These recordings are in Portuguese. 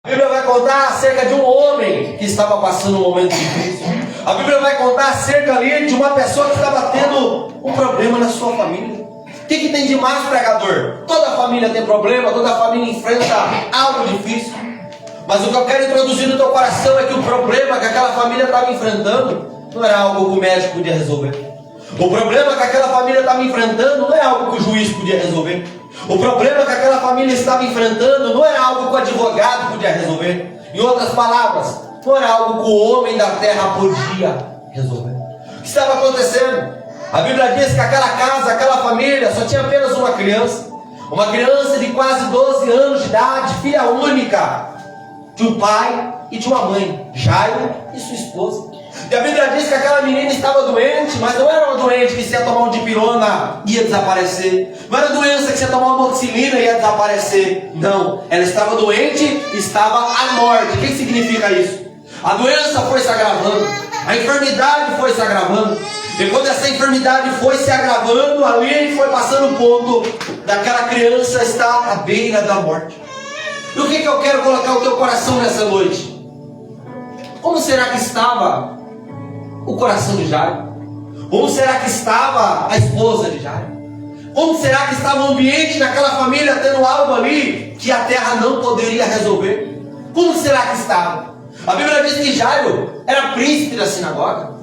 A Bíblia vai contar acerca de um homem que estava passando um momento difícil. A Bíblia vai contar acerca ali de uma pessoa que estava tendo um problema na sua família. O que tem de mais, pregador? Toda família tem problema, toda família enfrenta algo difícil. Mas o que eu quero introduzir no teu coração é que o problema que aquela família estava enfrentando não era algo que o médico podia resolver. O problema que aquela família estava enfrentando não é algo que o juiz podia resolver. O problema que aquela família estava enfrentando não era algo que o advogado podia resolver. Em outras palavras, não era algo que o homem da terra podia resolver. O que estava acontecendo? A Bíblia diz que aquela casa, aquela família só tinha apenas uma criança. Uma criança de quase 12 anos de idade, filha única de um pai e de uma mãe, Jairo e sua esposa. E a Bíblia diz que aquela menina estava doente, mas não era uma doente que se ia tomar um dipirona ia desaparecer. Não era doença que se ia tomar uma moxilina ia desaparecer. Não, ela estava doente e estava à morte. O que significa isso? A doença foi se agravando, a enfermidade foi se agravando. E quando essa enfermidade foi se agravando, ali foi passando o ponto daquela criança estar à beira da morte. E o que eu quero colocar o teu coração nessa noite? Como será que estava o coração de Jairo? Como será que estava a esposa de Jairo? Como será que estava o ambiente daquela família tendo algo ali que a terra não poderia resolver? Como será que estava? A Bíblia diz que Jairo era príncipe da sinagoga.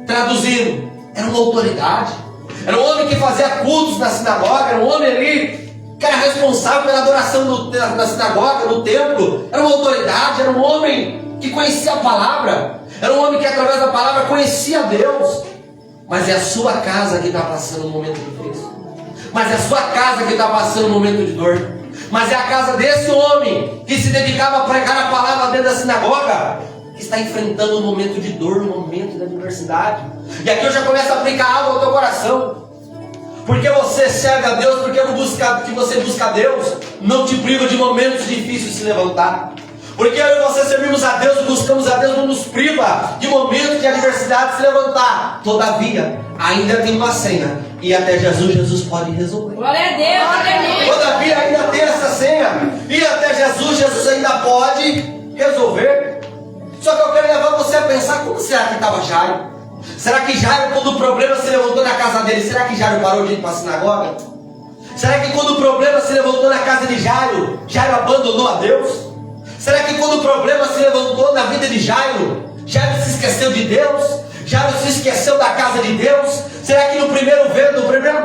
Traduzindo, era uma autoridade. Era um homem que fazia cultos na sinagoga. Era um homem ali que era responsável pela adoração na sinagoga, no templo. Era uma autoridade, era um homem que conhecia a palavra. Era um homem que através da palavra conhecia Deus. Mas é a sua casa que está passando um momento difícil. Mas é a sua casa que está passando um momento de dor. Mas é a casa desse homem que se dedicava a pregar a palavra dentro da sinagoga, que está enfrentando um momento de dor, um momento de adversidade. E aqui eu já começo a aplicar algo ao teu coração. Porque você serve a Deus, porque você busca Deus, não te priva de momentos difíceis de se levantar. Porque eu e você servimos a Deus, buscamos a Deus, não nos priva de momentos de adversidade de se levantar. Todavia, ainda tem uma senha, e até Jesus pode resolver. Glória a Deus, aleluia. Todavia, ainda tem essa senha, e até Jesus ainda pode resolver. Só que eu quero levar você a pensar, como será que estava Jairo? Será que Jairo, quando o problema se levantou na casa dele, será que Jairo parou de ir para a sinagoga? Será que quando o problema se levantou na casa de Jairo, Jairo abandonou a Deus? Será que quando o problema se levantou na vida de Jairo, Jairo se esqueceu de Deus? Jairo se esqueceu da casa de Deus? Será que no primeiro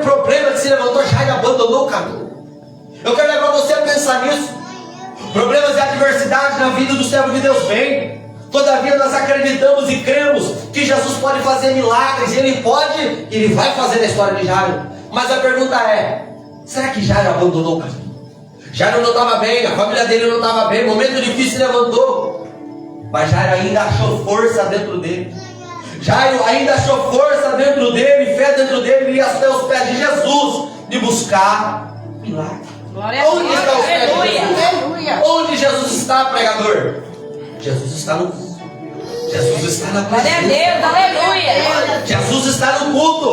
problema que se levantou, Jairo abandonou o caminho? Eu quero levar você a pensar nisso. Problemas e adversidade na vida do servo de Deus vem. Todavia nós acreditamos e cremos que Jesus pode fazer milagres. Ele vai fazer na história de Jairo. Mas a pergunta é, será que Jairo abandonou o caminho? Jairo não estava bem, a família dele não estava bem, momento difícil se levantou. Mas Jairo ainda achou força dentro dele. Jairo ainda achou força dentro dele, fé dentro dele, e ia até os pés de Jesus de buscar milagre. Onde está os pés de Jesus? Onde Jesus está, pregador? Jesus está no culto. Jesus está na presença. Glória a Deus, aleluia. Jesus está no culto.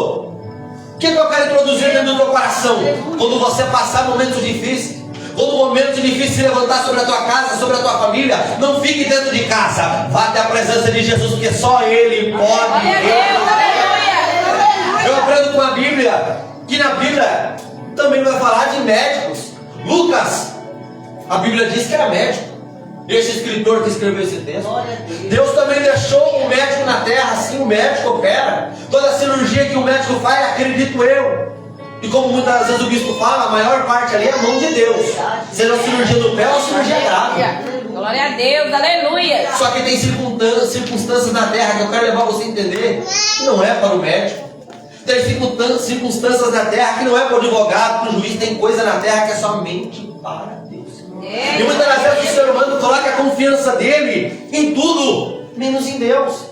O que eu quero introduzir dentro do teu coração? Quando você passar momentos difíceis, quando o momento difícil se levantar sobre a tua casa, sobre a tua família, não fique dentro de casa. Vá até a presença de Jesus, porque só Ele pode. Glória a Deus, aleluia. Eu aprendo com a Bíblia, que na Bíblia também vai falar de médicos. Lucas, a Bíblia diz que era médico. Esse escritor que escreveu esse texto. Deus também deixou o médico na terra, assim o médico opera. Toda cirurgia que o médico faz, acredito eu. E como muitas vezes o bispo fala, a maior parte ali é a mão de Deus. Seja a cirurgia do pé ou a cirurgia grave. Glória a Deus, aleluia. Só que tem circunstâncias na terra que eu quero levar você a entender que não é para o médico. Tem circunstâncias na terra que não é para o advogado, para o juiz. Tem coisa na terra que é somente para Deus. E muitas das vezes o ser humano coloca a confiança dele em tudo, menos em Deus.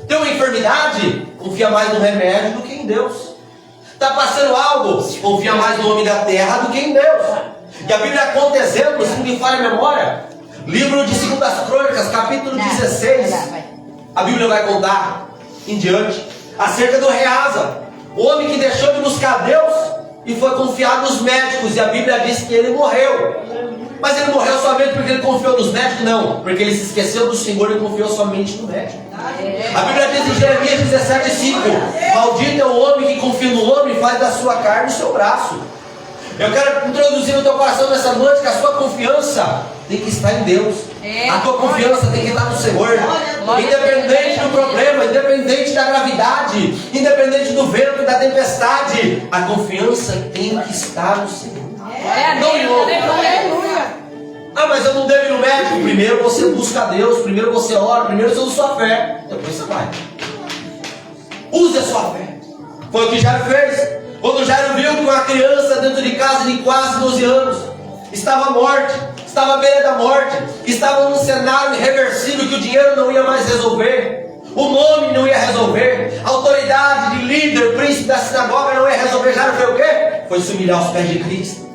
Tem uma enfermidade, confia mais no remédio do que em Deus. Está passando algo, confia mais no homem da terra do que em Deus. E a Bíblia conta exemplos, se não me falha a memória. Livro de 2 Crônicas, capítulo 16. A Bíblia vai contar em diante acerca do rei Asa, o homem que deixou de buscar Deus e foi confiado nos médicos. E a Bíblia diz que ele morreu. Mas ele morreu somente porque ele confiou nos médicos? Não, porque ele se esqueceu do Senhor e confiou somente no médico. A Bíblia diz em Jeremias 17:5: maldito é o homem que confia no homem e faz da sua carne o seu braço. Eu quero introduzir no teu coração nessa noite que a sua confiança tem que estar em Deus. A tua confiança tem que estar no Senhor. Independente do problema, independente da gravidade, independente do vento e da tempestade, a confiança tem que estar no Senhor. Não em outro. Ah, mas eu não devo ir no médico. Primeiro você busca a Deus, primeiro você ora, primeiro você usa sua fé, depois você vai. Use a sua fé. Foi o que Jairo fez. Quando Jairo viu que uma criança dentro de casa de quase 12 anos estava morte, estava à beira da morte, estava num cenário irreversível que o dinheiro não ia mais resolver, o nome não ia resolver, a autoridade de líder, príncipe da sinagoga não ia resolver. Jairo foi o quê? Foi se humilhar aos pés de Cristo.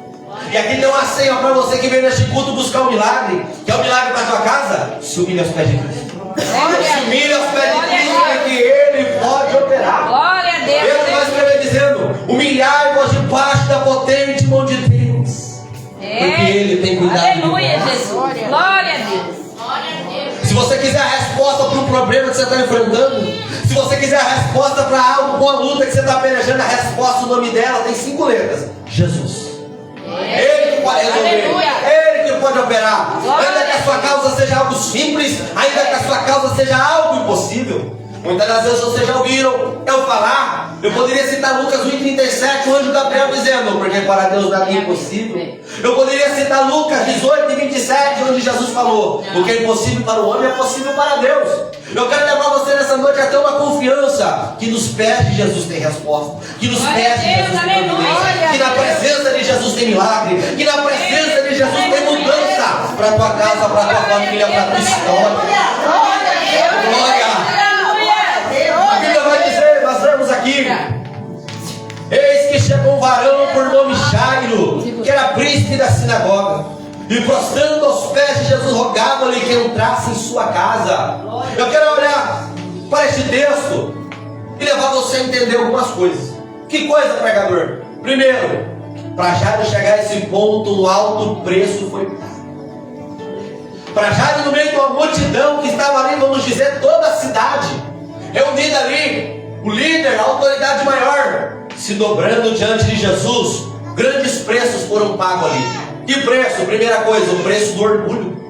E aqui tem uma senha para você que veio neste culto buscar um milagre. Quer um milagre para a tua casa? Se humilha aos pés de Cristo. Se humilha aos pés de Cristo, é que Ele pode operar. Glória a Deus. Ele vai escrever dizendo: humilhai-vos debaixo da potente mão de Deus, porque Ele tem cuidado. Aleluia, Jesus. Glória a Deus. Se você quiser a resposta para um problema que você está enfrentando, se você quiser a resposta para algo, uma luta que você está pelejando, a resposta, o nome dela tem 5 letras: Jesus. Ele que pode resolver. Aleluia. Ele que pode operar. Ainda que a sua causa seja algo simples, ainda que a sua causa seja algo impossível. Muitas das vezes vocês já ouviram eu falar. Eu poderia citar Lucas 1,37, o anjo Gabriel dizendo: porque para Deus nada é impossível. Eu poderia citar Lucas 18,27, onde Jesus falou: o que é impossível para o homem é possível para Deus. Eu quero levar você nessa noite a ter uma confiança que nos pés de Jesus tem resposta, que nos pés de Jesus tem providência, que na presença de Jesus tem milagre, que na presença de Jesus tem mudança para a tua casa, para a tua família, para a tua história. Glória! A Bíblia vai dizer, nós vemos aqui: eis que chegou um varão por nome Jairo, que era príncipe da sinagoga, e prostrando aos pés de Jesus, rogava-lhe que entrasse em sua casa. Eu quero olhar para este texto e levar você a entender algumas coisas. Que coisa, pregador? Primeiro, para Jairo chegar a esse ponto, um alto preço foi pago. Para Jairo, no meio de uma multidão que estava ali, vamos dizer, toda a cidade reunida ali, o líder, a autoridade maior, se dobrando diante de Jesus, grandes preços foram pagos ali. Que preço? Primeira coisa, o preço do orgulho.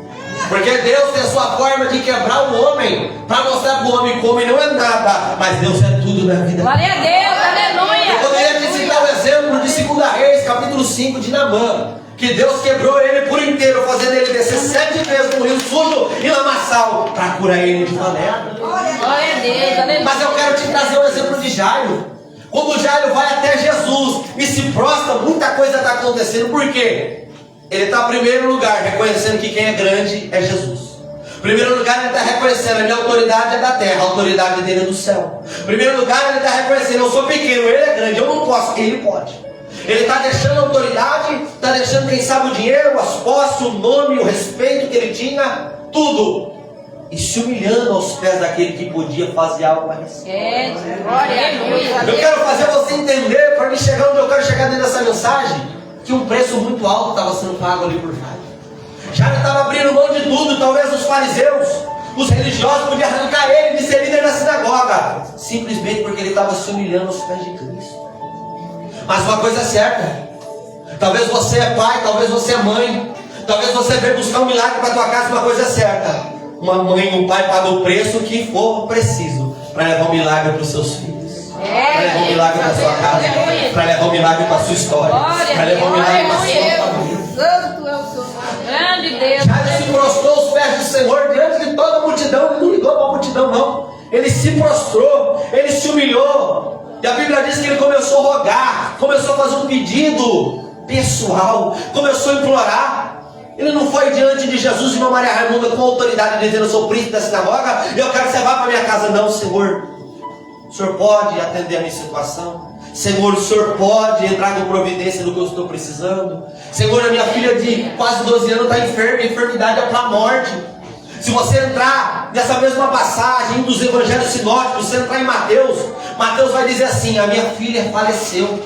Porque Deus tem a sua forma de quebrar o homem, para mostrar para o homem que o homem não é nada, mas Deus é tudo na vida. Glória a Deus, aleluia. Eu poderia te citar o exemplo de 2 Reis, capítulo 5, de Naamã, que Deus quebrou ele por inteiro, fazendo ele descer 7 vezes no rio sujo e lamaçal, para curar ele de uma lepra. Glória a Deus, aleluia. Mas eu quero te trazer um exemplo de Jairo. Quando Jairo vai até Jesus e se prostra, muita coisa está acontecendo. Por quê? Ele está em primeiro lugar reconhecendo que quem é grande é Jesus. Em primeiro lugar, ele está reconhecendo: a minha autoridade é da terra, a autoridade dele é do céu. Em primeiro lugar, ele está reconhecendo: eu sou pequeno, ele é grande, eu não posso, ele pode. Ele está deixando a autoridade, está deixando, quem sabe, o dinheiro, as posses, o nome, o respeito que ele tinha, tudo, e se humilhando aos pés daquele que podia fazer algo parecido. Glória a Deus. Eu quero fazer você entender, para mim chegar onde eu quero chegar dentro dessa mensagem, que um preço muito alto estava sendo pago ali por Jairo. Jairo estava abrindo mão de tudo. Talvez os fariseus, os religiosos, podiam arrancar ele de ser líder da sinagoga, simplesmente porque ele estava se humilhando aos pés de Cristo. Mas uma coisa é certa: talvez você é pai, talvez você é mãe, talvez você veio buscar um milagre para a tua casa. Uma coisa é certa: uma mãe e um pai pagam o preço que for preciso para levar um milagre para os seus filhos, para levar um milagre para a sua casa, para levar um milagre para a sua história, para levar um milagre para a sua família. Santo é o seu nome. Grande Deus. Jairo se prostrou aos pés do Senhor diante de toda a multidão. Ele não ligou para a multidão, não. Ele se prostrou, ele se humilhou. E a Bíblia diz que ele começou a rogar, começou a fazer um pedido pessoal, começou a implorar. Ele não foi diante de Jesus e uma Maria Raimunda com autoridade dizendo: eu sou príncipe da sinagoga e eu quero que você vá para a minha casa. Não, Senhor, o Senhor pode atender a minha situação. Senhor, o Senhor pode entrar com providência no que eu estou precisando. Senhor, a minha filha de quase 12 anos está enferma, a enfermidade é para a morte. Se você entrar nessa mesma passagem dos evangelhos sinóticos, você entrar em Mateus, Mateus vai dizer assim: a minha filha faleceu.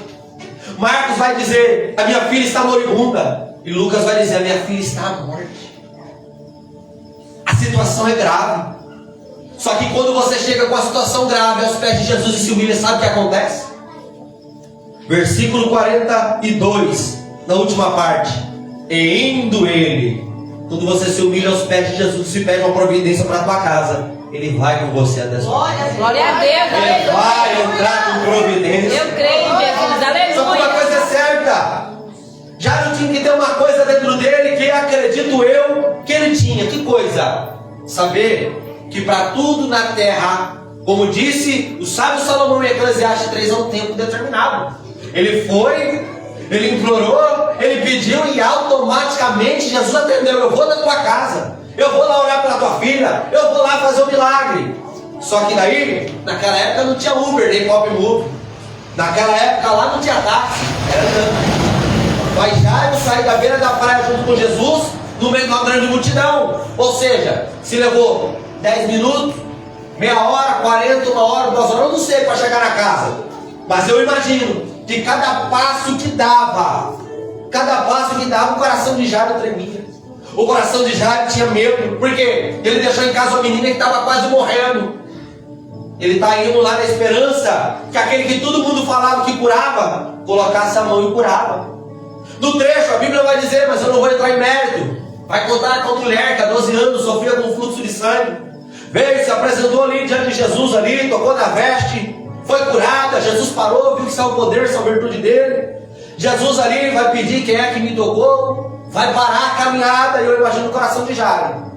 Marcos vai dizer: a minha filha está moribunda. E Lucas vai dizer: a minha filha está à morte. A situação é grave. Só que quando você chega com a situação grave aos pés de Jesus e se humilha, sabe o que acontece? Versículo 42, na última parte. E indo ele, quando você se humilha aos pés de Jesus e se pede uma providência para a tua casa, ele vai com você até a sua casa. Glória a Deus. Ele vai entrar com providência. Eu creio em Jesus. Só que uma Aleluia. coisa é certa: Jairo tinha que ter uma coisa dentro dele que acredito eu que ele tinha. Que coisa? Saber que para tudo na terra, como disse o sábio Salomão em Eclesiastes 3, há um tempo determinado. Ele foi, ele implorou, ele pediu e automaticamente Jesus atendeu. Eu vou na tua casa, eu vou lá orar pela tua filha, eu vou lá fazer um milagre. Só que daí, naquela época não tinha Uber, nem Pop Move. Naquela época lá não tinha táxi, era andando. Mas Jairo saiu da beira da praia junto com Jesus, no meio de uma grande multidão. Ou seja, se levou 10 minutos, meia hora, 40, uma hora, 2 horas, eu não sei para chegar na casa. Mas eu imagino que cada passo que dava, o coração de Jairo tremia. O coração de Jairo tinha medo, porque ele deixou em casa uma menina que estava quase morrendo. Ele está indo lá na esperança que aquele que todo mundo falava que curava, colocasse a mão e curava. No trecho a Bíblia vai dizer, mas eu não vou entrar em mérito, vai contar com a mulher que há 12 anos sofria com fluxo de sangue. Veio, se apresentou ali diante de Jesus ali, tocou na veste, foi curada. Jesus parou, viu que está o poder, está a virtude dele. Jesus ali vai pedir: quem é que me tocou? Vai parar a caminhada. E eu imagino o coração de Jairo,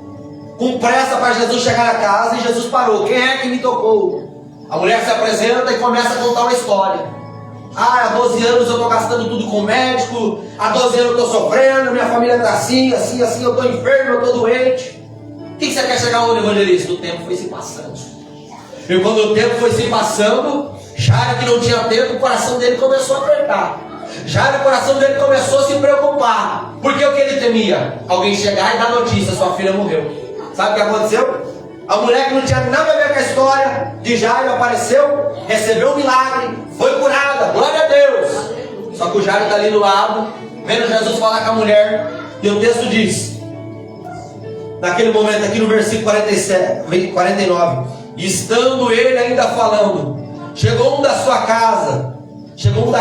com pressa para Jesus chegar na casa. E Jesus parou: quem é que me tocou? A mulher se apresenta e começa a contar uma história. Há 12 anos eu estou gastando tudo com médico, há 12 anos eu estou sofrendo, minha família está assim, assim, assim, eu estou enfermo, eu estou doente. O que você quer chegar onde, evangelista? O tempo foi se passando. E quando o tempo foi se passando, Jairo, que não tinha tempo, o coração dele começou a apertar. Jairo, o coração dele começou a se preocupar. Porque o que ele temia? Alguém chegar e dar notícia: sua filha morreu. Sabe o que aconteceu? A mulher que não tinha nada a ver com a história de Jairo apareceu, recebeu um milagre, foi curada, glória a Deus. Só que o Jairo está ali do lado, vendo Jesus falar com a mulher. E o texto diz, naquele momento aqui no versículo 49, estando ele ainda falando, chegou um da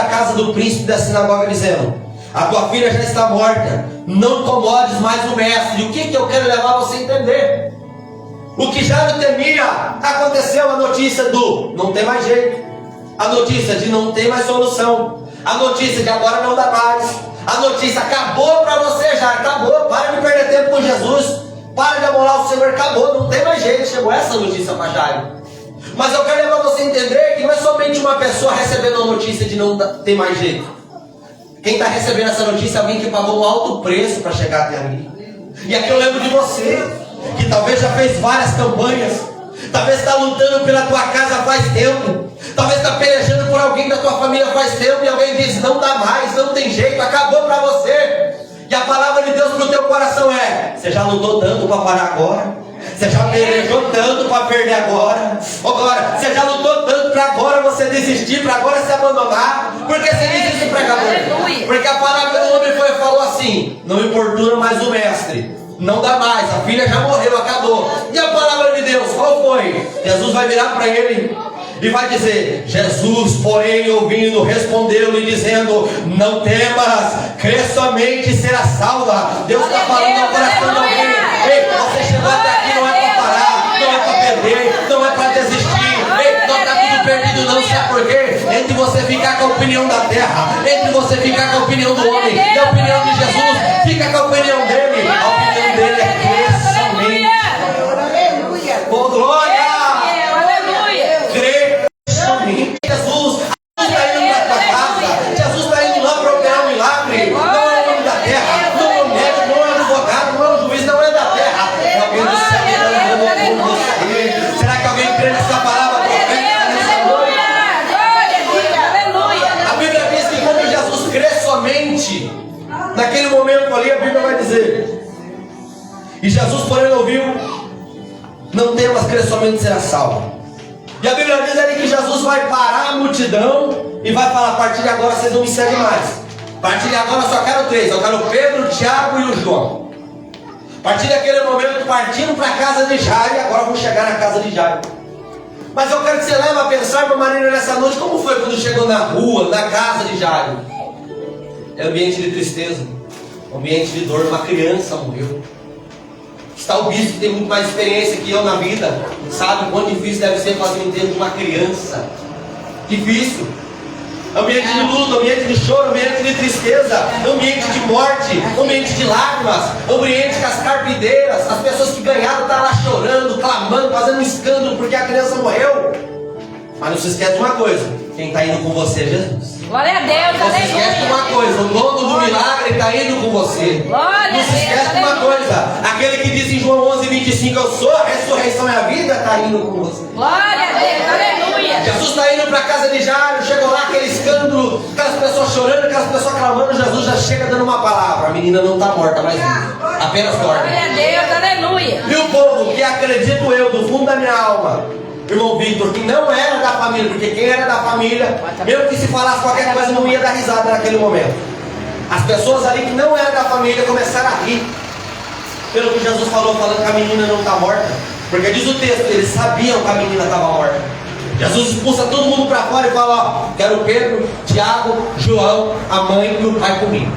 casa do príncipe da sinagoga, dizendo: a tua filha já está morta, não incomodes mais o mestre. E o que eu quero levar você a entender? O que Jairo temia aconteceu. A notícia do não tem mais jeito, a notícia de não tem mais solução, a notícia de agora não dá mais, a notícia acabou para você, Jairo, acabou. Para de perder tempo com Jesus, para de amolar o Senhor, acabou, não tem mais jeito. Chegou essa notícia para Jairo. Mas eu quero levar você a entender que não é somente uma pessoa recebendo a notícia de não ter mais jeito. Quem está recebendo essa notícia é alguém que pagou um alto preço para chegar até ali. E aqui eu lembro de você, que talvez já fez várias campanhas, talvez está lutando pela tua casa faz tempo, talvez está pelejando por alguém da tua família faz tempo, e alguém diz: não dá mais, não tem jeito, acabou para você. E a palavra de Deus para o teu coração é: você já lutou tanto para parar agora? Você já pelejou tanto para perder agora? Agora, você já lutou tanto para agora você desistir, para agora se abandonar? Por que você diz isso, pregador? Porque a palavra do homem falou assim: não importuna mais o mestre, não dá mais, a filha já morreu, acabou. E a palavra de Deus, qual foi? Jesus vai virar para ele e vai dizer: Jesus, porém, ouvindo, respondeu-lhe dizendo: não temas, crê somente e será salva. Deus está falando no coração de alguém. Ei, você chegou até aqui, não é para parar, não é para perder, não é para desistir. Ei, não está tudo perdido não, sabe por quê? Entre você ficar com a opinião da terra, entre você ficar com a opinião do homem e a opinião de Jesus, fica com a opinião dele. A opinião dele é crer somente. Oh, glória! Jesus está indo para tua casa, Jesus está indo lá para operar um milagre. Não é o nome da terra, não é o médico, não é o advogado, não é o juiz, não é da terra, é alguém do céu que por você. Será que alguém crê nessa palavra profética nessa noite? A Bíblia diz que quando Jesus crê somente, naquele momento ali, a Bíblia vai dizer: e Jesus, porém, ouviu: não temas, crê somente, será salvo. E a Bíblia diz ali que Jesus vai parar a multidão e vai falar: a partir de agora vocês não me seguem mais. A partir de agora eu só quero 3. Eu quero o Pedro, o Tiago e o João. A partir daquele momento, partindo para a casa de Jairo, e agora eu vou chegar na casa de Jairo. Mas eu quero que você leve a pensar, meu marido, nessa noite, como foi quando chegou na rua, na casa de Jairo? É ambiente de tristeza, ambiente de dor. Uma criança morreu. Está o bispo que tem muito mais experiência que eu na vida, sabe o quão difícil deve ser fazer o enterro de uma criança. Difícil. Ambiente de luto, ambiente de choro, ambiente de tristeza, ambiente de morte, ambiente de lágrimas, ambiente com as carpideiras, as pessoas que ganharam estão lá chorando, clamando, fazendo um escândalo porque a criança morreu. Mas não se esquece de uma coisa: quem está indo com você é Jesus. Glória a Deus, Não se esquece de uma coisa: o dono do milagre está indo com você. Não se esquece de uma coisa: aquele que diz em João 11:25, eu sou a ressurreição e a vida, está indo com você. Glória a Deus, aleluia. Jesus está indo para a casa de Jairo, chegou lá aquele escândalo, aquelas pessoas chorando, aquelas pessoas clamando. Jesus já chega dando uma palavra: a menina não está morta, mas apenas dorme. Glória a Deus, aleluia. E o povo que acredito eu, do fundo da minha alma, irmão Victor, que não era da família, porque quem era da família, mesmo que se falasse qualquer coisa, não ia dar risada naquele momento. As pessoas ali que não eram da família começaram a rir pelo que Jesus falou, falando que a menina não está morta. Porque diz o texto, eles sabiam que a menina estava morta. Jesus expulsa todo mundo para fora e fala: ó, quero Pedro, Tiago, João, a mãe e o pai comigo.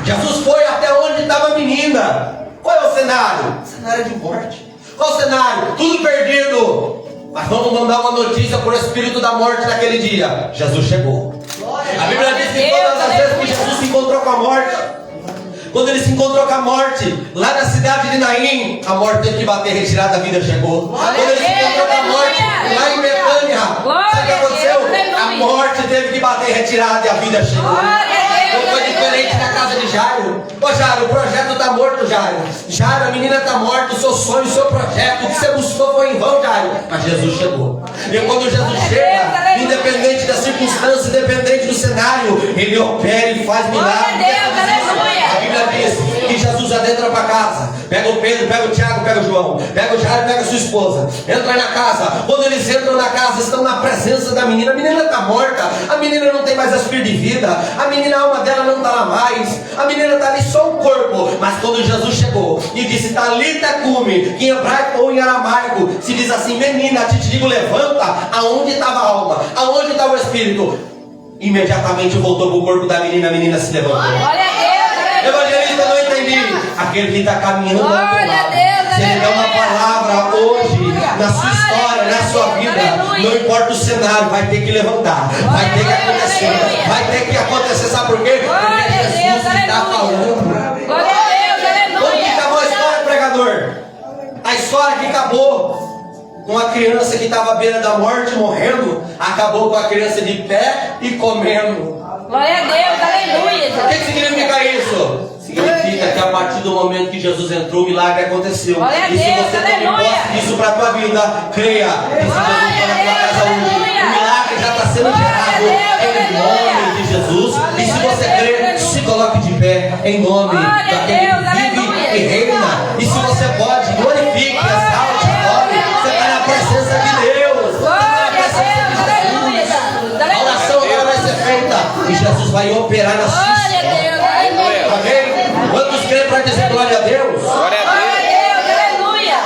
Jesus foi até onde estava a menina. Qual é o cenário? O cenário de morte. Qual o cenário? Tudo perdido. Mas vamos mandar uma notícia por espírito da morte naquele dia: Jesus chegou. A Bíblia diz que todas as vezes que Jesus se encontrou com a morte, quando ele se encontrou com a morte lá na cidade de Naim, a morte teve que bater, retirada, a vida chegou. Quando ele se encontrou com a morte lá em Betânia, sabe o que aconteceu? A morte teve que bater, retirada e a vida chegou. Não foi diferente na casa de Jairo. Ô Jairo, o projeto está morto, Jairo. Jairo, a menina está morta, o seu sonho, o seu projeto, o que você buscou foi em vão, Jairo. Mas Jesus chegou. E quando Jesus chega, independente da circunstância, independente do cenário, ele opera e faz milagres. A Bíblia diz que Jesus adentra para casa, pega o Pedro, pega o Tiago, pega o João, pega o Jairo, pega a sua esposa, entra na casa. Quando eles entram na casa, estão na presença da menina. A menina está morta, a menina não tem mais aspiro de vida, a menina, a alma dela não está lá mais, a menina está ali só o corpo. Mas quando Jesus chegou e disse Talita cumi, que em hebraico ou em aramaico se diz assim: menina, te digo, levanta. Aonde estava a alma? Aonde estava o espírito? Imediatamente voltou para o corpo da menina, a menina se levantou. Evangelista, não entendi. Aquele que está caminhando ao teu lado, se ele der uma palavra hoje na sua história, na sua vida, não importa o cenário, vai ter que levantar, vai ter que acontecer, vai ter que acontecer. Sabe por quê? Porque Jesus está falando. Como que acabou a história, pregador? A história que acabou com a criança que estava à beira da morte, morrendo, acabou com a criança de pé e comendo. Glória a Deus, aleluia. O que significa isso? Significa que a partir do momento que Jesus entrou, o milagre aconteceu. E se você toma posse disso para a tua vida, creia. E se Jesus for na tua casa hoje, o milagre já está sendo gerado em nome de Jesus. E se você crê, se coloque de pé em nome daquele que vive e reina. E se você pode, glorifique, exalte, adore. Você está na presença de Deus. Você está na presença de Jesus. A oração agora vai ser feita e Jesus vai operar na sua história. Amém? Quantos creem para dizer glória a Deus? Glória a Deus, aleluia.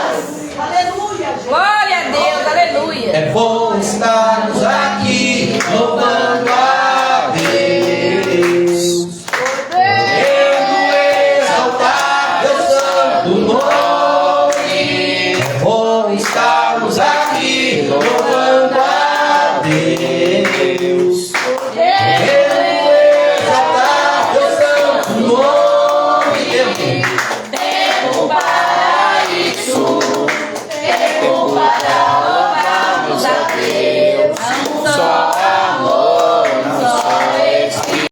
Glória a Deus, aleluia. É bom estarmos aqui louvando a Deus, podendo exaltar Deus santo nome. É bom estarmos aqui louvando a Deus.